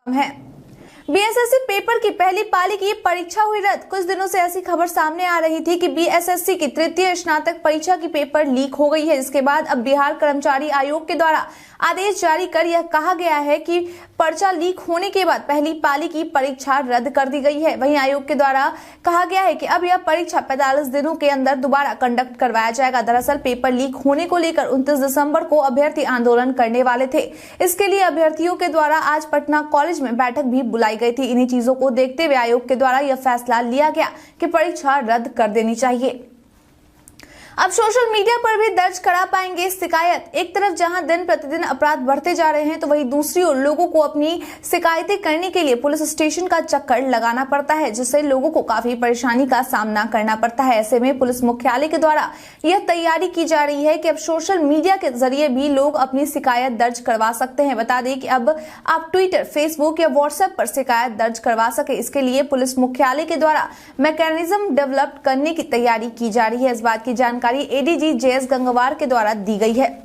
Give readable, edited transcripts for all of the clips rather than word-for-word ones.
है। BSSC paper की पहली पाली की परीक्षा हुई रद्द। कुछ दिनों से ऐसी खबर सामने आ रही थी कि बीएसएससी की तृतीय स्नातक परीक्षा की पेपर लीक हो गई है, जिसके बाद अब बिहार कर्मचारी आयोग के द्वारा आदेश जारी कर यह कहा गया है कि पर्चा लीक होने के बाद पहली पाली की परीक्षा रद्द कर दी गई है। वहीं आयोग के द्वारा कहा गया है कि अब यह परीक्षा 45 दिनों के अंदर दोबारा कंडक्ट करवाया जाएगा। दरअसल पेपर लीक होने को लेकर 29 दिसंबर को अभ्यर्थी आंदोलन करने वाले थे। इसके लिए अभ्यर्थियों के द्वारा आज पटना कॉलेज में बैठक भी बुलाई गई थी। इन्हीं चीजों को देखते हुए आयोग के द्वारा यह फैसला लिया गया कि परीक्षा रद्द कर देनी चाहिए। अब सोशल मीडिया पर भी दर्ज करा पाएंगे शिकायत। एक तरफ जहां दिन प्रतिदिन अपराध बढ़ते जा रहे हैं, तो वहीं दूसरी ओर लोगों को अपनी शिकायतें करने के लिए पुलिस स्टेशन का चक्कर लगाना पड़ता है, जिससे लोगों को काफी परेशानी का सामना करना पड़ता है। ऐसे में पुलिस मुख्यालय के द्वारा यह तैयारी की जा रही है कि अब सोशल मीडिया के जरिए भी लोग अपनी शिकायत दर्ज करवा सकते हैं। बता दें कि अब आप ट्विटर, फेसबुक या व्हाट्सएप पर शिकायत दर्ज करवा सके, इसके लिए पुलिस मुख्यालय के द्वारा मैकेनिज्म डेवलप करने की तैयारी की जा रही है। इस बात की जानकारी एडीजी जेएस गंगवार के द्वारा दी गई है।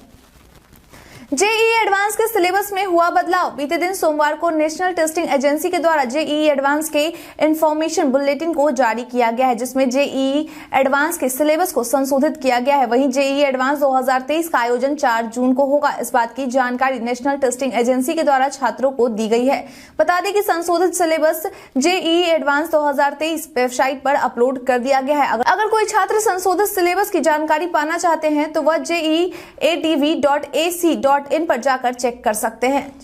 जेईई एडवांस के सिलेबस में हुआ बदलाव। बीते दिन सोमवार को नेशनल टेस्टिंग एजेंसी के द्वारा जेईई एडवांस के इंफॉर्मेशन बुलेटिन को जारी किया गया है, जिसमें जेईई एडवांस के सिलेबस को संशोधित किया गया है। वहीं जेईई एडवांस 2023 का आयोजन 4 जून को होगा। इस बात की जानकारी नेशनल टेस्टिंग एजेंसी के द्वारा छात्रों को दी गई है। बता दें कि संशोधित सिलेबस जेईई एडवांस 2023 वेबसाइट पर अपलोड कर दिया गया है। अगर कोई छात्र संशोधित सिलेबस की जानकारी पाना चाहते हैं तो वह jeeadv.ac.in पर जाकर चेक कर सकते हैं।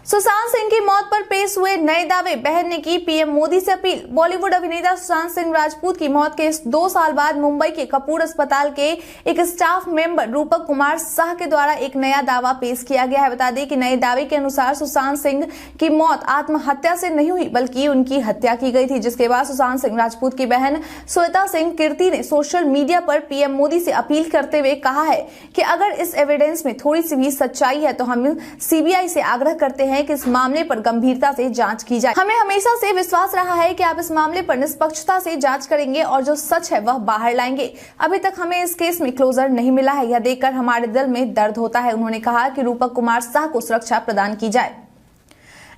सुशांत सिंह की मौत पर पेश हुए नए दावे। बहन ने की पीएम मोदी से अपील। बॉलीवुड अभिनेता सुशांत सिंह राजपूत की मौत के 2 साल बाद मुंबई के कपूर अस्पताल के एक स्टाफ मेंबर रूपक कुमार शाह के द्वारा एक नया दावा पेश किया गया है। बता दें कि नए दावे के अनुसार सुशांत सिंह की मौत आत्महत्या से नहीं हुई, बल्कि उनकी हत्या की गई थी, जिसके बाद सुशांत सिंह राजपूत की बहन श्वेता सिंह कीर्ति ने सोशल मीडिया पर पीएम मोदी से अपील करते हुए कहा है कि अगर इस एविडेंस में थोड़ी सी भी सच्चाई है तो हम सीबीआई से आग्रह करते हैं कि इस मामले पर गंभीरता से जांच की जाए। हमें हमेशा से विश्वास रहा है कि आप इस मामले पर निष्पक्षता से जांच करेंगे और जो सच है वह बाहर लाएंगे। अभी तक हमें इस केस में क्लोजर नहीं मिला है, यह देखकर हमारे दिल में दर्द होता है। उन्होंने कहा कि रूपक कुमार शाह को सुरक्षा प्रदान की जाए।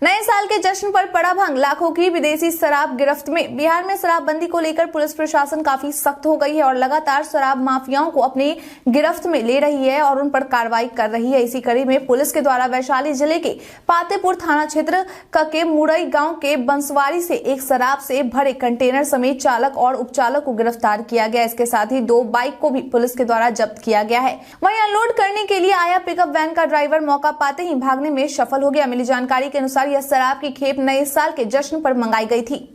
नए साल के जश्न पर पड़ा भंग। लाखों की विदेशी शराब गिरफ्त में। बिहार में शराबबंदी को लेकर पुलिस प्रशासन काफी सख्त हो गई है और लगातार शराब माफियाओं को अपनी गिरफ्त में ले रही है और उन पर कार्रवाई कर रही है। इसी कड़ी में पुलिस के द्वारा वैशाली जिले के पातेपुर थाना क्षेत्र के मुरई गांव के बंसवारी से एक शराब से भरे कंटेनर समेत चालक और उपचालक को गिरफ्तार किया गया। इसके साथ ही 2 बाइक को भी पुलिस के द्वारा जब्त किया गया है। वहीं अनलोड करने के लिए आया पिकअप वैन का ड्राइवर मौका पाते ही भागने में सफल हो गया। मिली जानकारी के अनुसार यह शराब की खेप नए साल के जश्न पर मंगाई गई थी।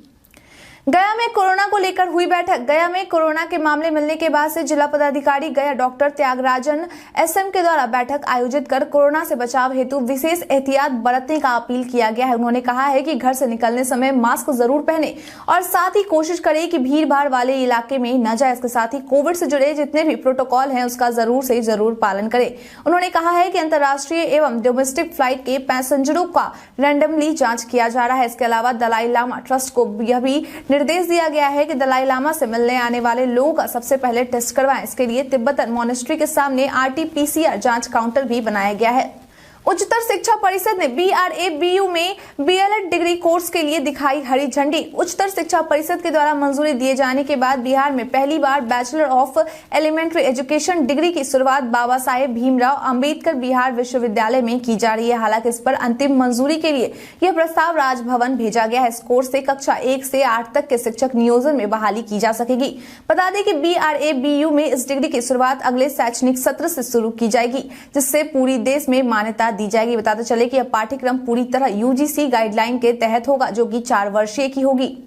गया में कोरोना को लेकर हुई बैठक। गया में कोरोना के मामले मिलने के बाद से जिला पदाधिकारी गया डॉक्टर त्यागराजन एसएम के द्वारा बैठक आयोजित कर कोरोना से बचाव हेतु विशेष एहतियात बरतने का अपील किया गया है। उन्होंने कहा है कि घर से निकलने समय मास्क जरूर पहने और साथ ही कोशिश करें कि भीड़ भाड़ वाले इलाके में न जाए। इसके साथ ही कोविड से जुड़े जितने भी प्रोटोकॉल हैं उसका जरूर से जरूर पालन करें। उन्होंने कहा है कि अंतर्राष्ट्रीय एवं डोमेस्टिक फ्लाइट के पैसेंजरों का रैंडमली जाँच किया जा रहा है। इसके अलावा दलाई लामा ट्रस्ट को यह भी निर्देश दिया गया है कि दलाई लामा से मिलने आने वाले लोगों का सबसे पहले टेस्ट करवाएं। इसके लिए तिब्बतन मॉनेस्ट्री के सामने आरटी-पीसीआर जांच काउंटर भी बनाया गया है। उच्चतर शिक्षा परिषद ने बीआरए-बीयू में बीएलएड डिग्री कोर्स के लिए दिखाई हरी झंडी। उच्चतर शिक्षा परिषद के द्वारा मंजूरी दिए जाने के बाद बिहार में पहली बार bachelor of elementary education degree की शुरुआत बाबा साहेब भीमराव अंबेडकर बिहार विश्वविद्यालय में की जा रही है। हालांकि इस पर अंतिम मंजूरी के लिए यह प्रस्ताव राजभवन भेजा गया है। इस कोर्स से कक्षा 1 से 8 तक के शिक्षक नियोजन में बहाली की जा सकेगी। बता दें कि बीआरए-बीयू में इस डिग्री की शुरुआत अगले शैक्षणिक सत्र से शुरू की जाएगी, जिससे पूरी देश में मान्यता दी जाएगी। बताते चले कि यह पाठ्यक्रम पूरी तरह यूजीसी गाइडलाइन के तहत होगा, जो कि 4 वर्षीय की होगी।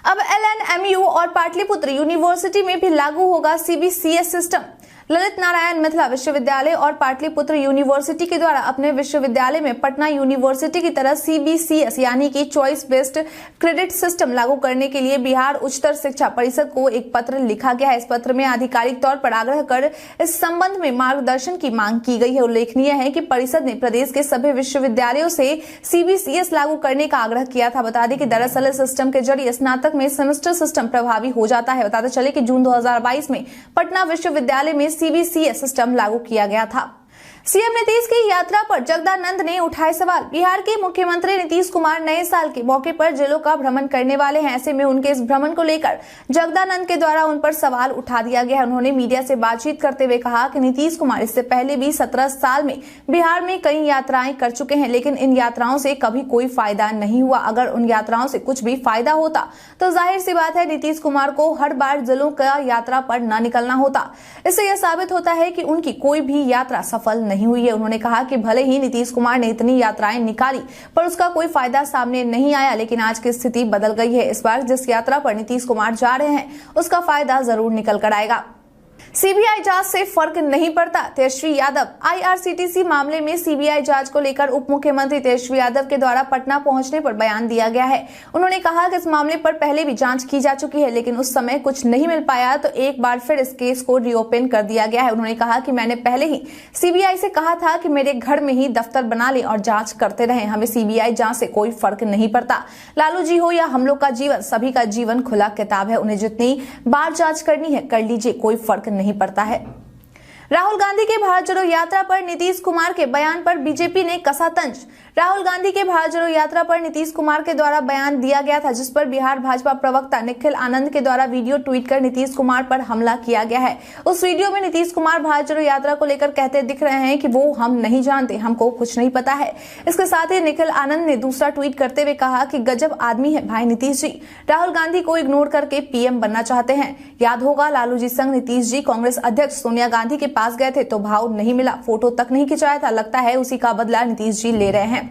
अब एलएनएमयू और पाटलिपुत्र यूनिवर्सिटी में भी लागू होगा सीबीसीएस सिस्टम। ललित नारायण मिथिला विश्वविद्यालय और पाटलिपुत्र यूनिवर्सिटी के द्वारा अपने विश्वविद्यालय में पटना यूनिवर्सिटी की तरह सीबीसीएस यानी कि चॉइस बेस्ड क्रेडिट सिस्टम लागू करने के लिए बिहार उच्चतर शिक्षा परिषद को एक पत्र लिखा गया है। इस पत्र में आधिकारिक तौर पर आग्रह कर इस संबंध में मार्गदर्शन की मांग की गई है। उल्लेखनीय है कि परिषद ने प्रदेश के सभी विश्वविद्यालयों से सीबीसीएस लागू करने का आग्रह किया था। बता दें कि दरअसल इस सिस्टम के जरिए स्नातक में सेमेस्टर सिस्टम प्रभावी हो जाता है। बताते चले कि जून 2022 में पटना विश्वविद्यालय में सीबीसीएस सिस्टम लागू किया गया था। सीएम नीतीश की यात्रा पर जगदानंद ने उठाए सवाल। बिहार के मुख्यमंत्री नीतीश कुमार नए साल के मौके पर जिलों का भ्रमण करने वाले हैं। ऐसे में उनके इस भ्रमण को लेकर जगदानंद के द्वारा उन पर सवाल उठा दिया गया है। उन्होंने मीडिया से बातचीत करते हुए कहा कि नीतीश कुमार इससे पहले भी 17 साल में बिहार में कई यात्राएं कर चुके हैं, लेकिन इन यात्राओं से कभी कोई फायदा नहीं हुआ। अगर उन यात्राओं से कुछ भी फायदा होता तो जाहिर सी बात है नीतीश कुमार को हर बार जिलों का यात्रा पर न निकलना होता। इससे यह साबित होता है कि उनकी कोई भी यात्रा सफल नहीं हुई है। उन्होंने कहा कि भले ही नीतीश कुमार ने इतनी यात्राएं निकाली पर उसका कोई फायदा सामने नहीं आया, लेकिन आज की स्थिति बदल गई है। इस बार जिस यात्रा पर नीतीश कुमार जा रहे हैं उसका फायदा जरूर निकल कर आएगा। सीबीआई जांच से फर्क नहीं पड़ता, तेजस्वी यादव। आईआरसीटीसी मामले में सीबीआई जांच को लेकर उप मुख्यमंत्री तेजस्वी यादव के द्वारा पटना पहुंचने पर बयान दिया गया है। उन्होंने कहा कि इस मामले पर पहले भी जांच की जा चुकी है, लेकिन उस समय कुछ नहीं मिल पाया तो एक बार फिर इस केस को रीओपन कर दिया गया है। उन्होंने कहा कि मैंने पहले ही सीबीआई से कहा था कि मेरे घर में ही दफ्तर बना लें और जांच करते रहें। हमें सीबीआई जांच से कोई फर्क नहीं पड़ता। लालू जी हो या हम लोग का जीवन, सभी का जीवन खुला किताब है। उन्हें जितनी बार जांच करनी है कर लीजिए, कोई फर्क नहीं पड़ता है। राहुल गांधी के भारत जोड़ो यात्रा पर नीतीश कुमार के बयान पर बीजेपी ने कसा तंज। राहुल गांधी के भारत जोड़ो यात्रा पर नीतीश कुमार के द्वारा बयान दिया गया था, जिस पर बिहार भाजपा प्रवक्ता निखिल आनंद के द्वारा वीडियो ट्वीट कर नीतीश कुमार पर हमला किया गया है। उस वीडियो में नीतीश कुमार भारत जोड़ो यात्रा को लेकर कहते दिख रहे हैं कि वो हम नहीं जानते, हमको कुछ नहीं पता है। इसके साथ ही निखिल आनंद ने दूसरा ट्वीट करते हुए कहा कि गजब आदमी है भाई नीतीश जी, राहुल गांधी को इग्नोर करके पीएम बनना चाहते हैं। याद होगा लालू जी संग नीतीश जी कांग्रेस अध्यक्ष सोनिया गांधी के पास गए थे तो भाव नहीं मिला, फोटो तक नहीं खिंचाया था। लगता है उसी का बदला नीतीश जी ले रहे हैं।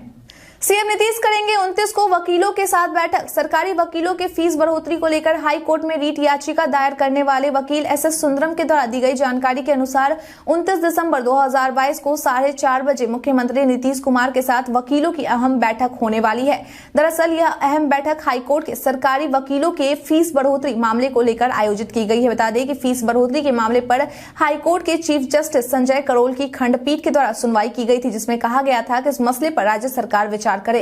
सीएम नीतीश करेंगे 29 को वकीलों के साथ बैठक। सरकारी वकीलों के फीस बढ़ोतरी को लेकर हाई कोर्ट में रीट याचिका दायर करने वाले वकील एसएस सुंदरम के द्वारा दी गई जानकारी के अनुसार 29 दिसंबर 2022 को 4:30 बजे मुख्यमंत्री नीतीश कुमार के साथ वकीलों की अहम बैठक होने वाली है। दरअसल यह अहम बैठक हाईकोर्ट के सरकारी वकीलों के फीस बढ़ोतरी मामले को लेकर आयोजित की गई है। बता दें कि फीस बढ़ोतरी के मामले पर हाईकोर्ट के चीफ जस्टिस संजय करोल की खंडपीठ के द्वारा सुनवाई की गई थी, जिसमें कहा गया था कि इस मसले पर राज्य सरकार विचार करे।